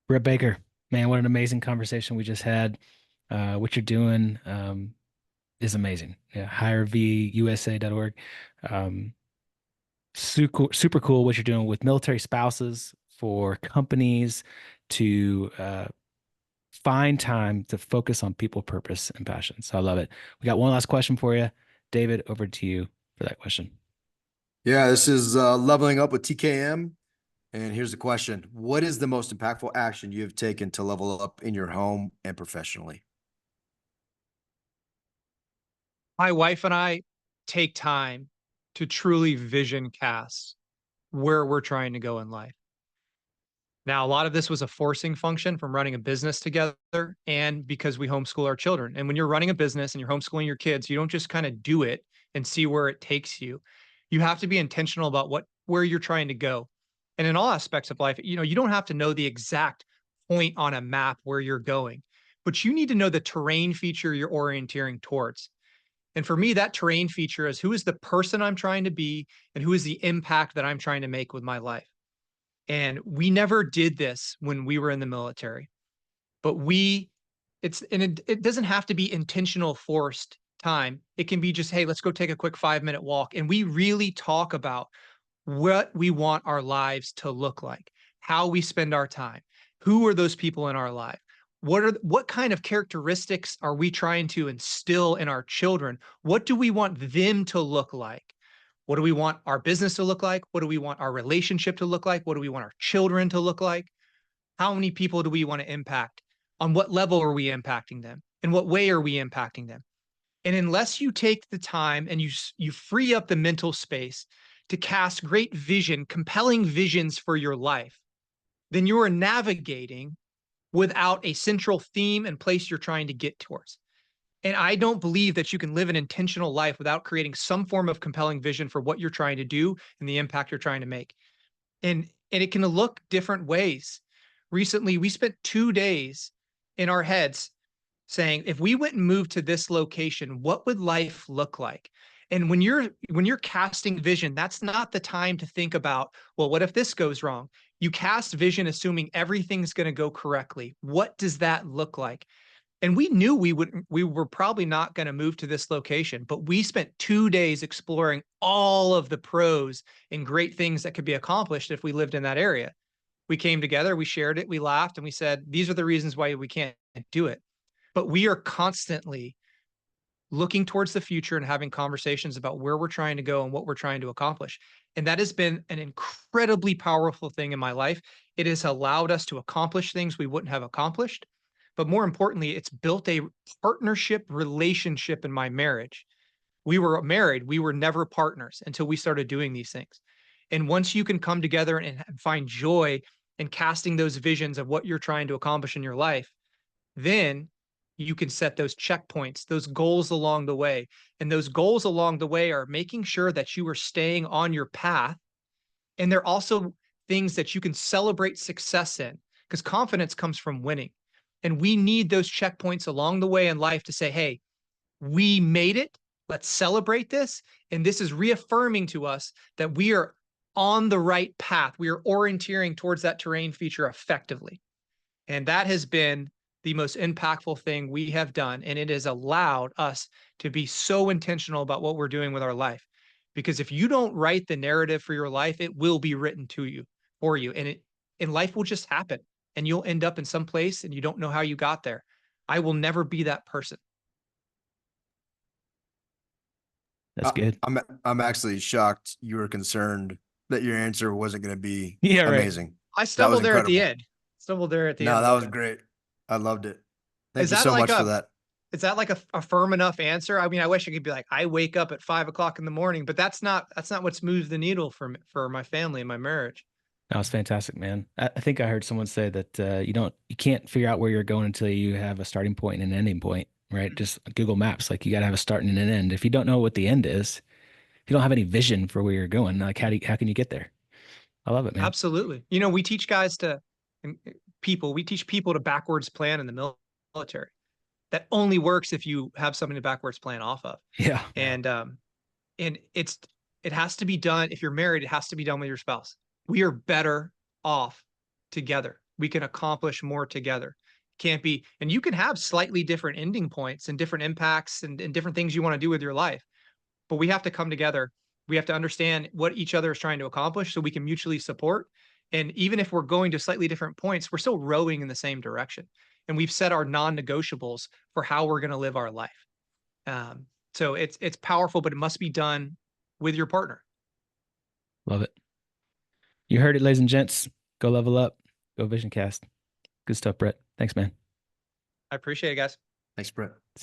Brett Baker, man, what an amazing conversation we just had. What you're doing is amazing. Yeah, hirevusa.org. Um, super cool what you're doing with military spouses for companies to find time to focus on people, purpose, and passion. So I love it. We got one last question for you. David, over to you for that question. Yeah, this is leveling up with TKM. And here's the question. What is the most impactful action you have taken to level up in your home and professionally? My wife and I take time to truly vision cast where we're trying to go in life. Now, a lot of this was a forcing function from running a business together and because we homeschool our children. And when you're running a business and you're homeschooling your kids, you don't just kind of do it and see where it takes you. You have to be intentional about where you're trying to go. And in all aspects of life, you don't have to know the exact point on a map where you're going, but you need to know the terrain feature you're orienteering towards. And for me, that terrain feature is who is the person I'm trying to be and who is the impact that I'm trying to make with my life. And we never did this when we were in the military, but it doesn't have to be intentional forced time. It can be just, hey, let's go take a quick 5-minute walk. And we really talk about what we want our lives to look like, how we spend our time, who are those people in our life, what kind of characteristics are we trying to instill in our children, what do we want them to look like, what do we want our business to look like, what do we want our relationship to look like, what do we want our children to look like, how many people do we want to impact, on what level are we impacting them, in what way are we impacting them. And unless you take the time and you free up the mental space to cast great vision, compelling visions for your life, then you are navigating without a central theme and place you're trying to get towards. And I don't believe that you can live an intentional life without creating some form of compelling vision for what you're trying to do and the impact you're trying to make. And it can look different ways. Recently, we spent 2 days in our heads saying, if we went and moved to this location, what would life look like? And when you're casting vision, that's not the time to think about, well, what if this goes wrong? You cast vision assuming everything's going to go correctly. What does that look like? And we knew we were probably not going to move to this location, but we spent 2 days exploring all of the pros and great things that could be accomplished if we lived in that area. We came together, we shared it, we laughed, and we said, these are the reasons why we can't do it. But we are constantly looking towards the future and having conversations about where we're trying to go and what we're trying to accomplish. And that has been an incredibly powerful thing in my life. It has allowed us to accomplish things we wouldn't have accomplished. But more importantly, it's built a partnership relationship in my marriage. We were married, we were never partners until we started doing these things. And once you can come together and find joy in casting those visions of what you're trying to accomplish in your life, then you can set those checkpoints, those goals along the way. And those goals along the way are making sure that you are staying on your path. And they're also things that you can celebrate success in, because confidence comes from winning. And we need those checkpoints along the way in life to say, hey, we made it. Let's celebrate this. And this is reaffirming to us that we are on the right path. We are orienteering towards that terrain feature effectively. And that has been the most impactful thing we have done. And it has allowed us to be so intentional about what we're doing with our life. Because if you don't write the narrative for your life, it will be written to you for you. And life will just happen. And you'll end up in some place and you don't know how you got there. I will never be that person. That's I, good. I'm actually shocked you were concerned that your answer wasn't going to be Yeah, right. amazing. I That was stumbled there at the incredible. end. Stumbled there at the No, end a that little was bit. great. I loved it. Is Thank you that so like much for a that. is that like a firm enough answer? I mean, I wish I could be like, I wake up at 5 o'clock in the morning, but that's not what's moved the needle for my family and my marriage. That was fantastic, man. I think I heard someone say that you can't figure out where you're going until you have a starting point and an ending point, right? Just Google Maps, like you got to have a start and an end. If you don't know what the end is, if you don't have any vision for where you're going, like how can you get there? I love it, man. Absolutely. We teach we teach people to backwards plan in the military. That only works if you have something to backwards plan off of. Yeah. And it has to be done. If you're married, it has to be done with your spouse. We are better off together. we can accomplish more together. Can't be, and you can have slightly different ending points and different impacts and different things you want to do with your life, but we have to come together. We have to understand what each other is trying to accomplish so we can mutually support. And even if we're going to slightly different points, we're still rowing in the same direction. And we've set our non-negotiables for how we're going to live our life. Um, so it's powerful, but it must be done with your partner. Love it. You heard it, ladies and gents. Go level up. Go Vision Cast. Good stuff, Brett. Thanks, man. I appreciate it, guys. Thanks, Brett.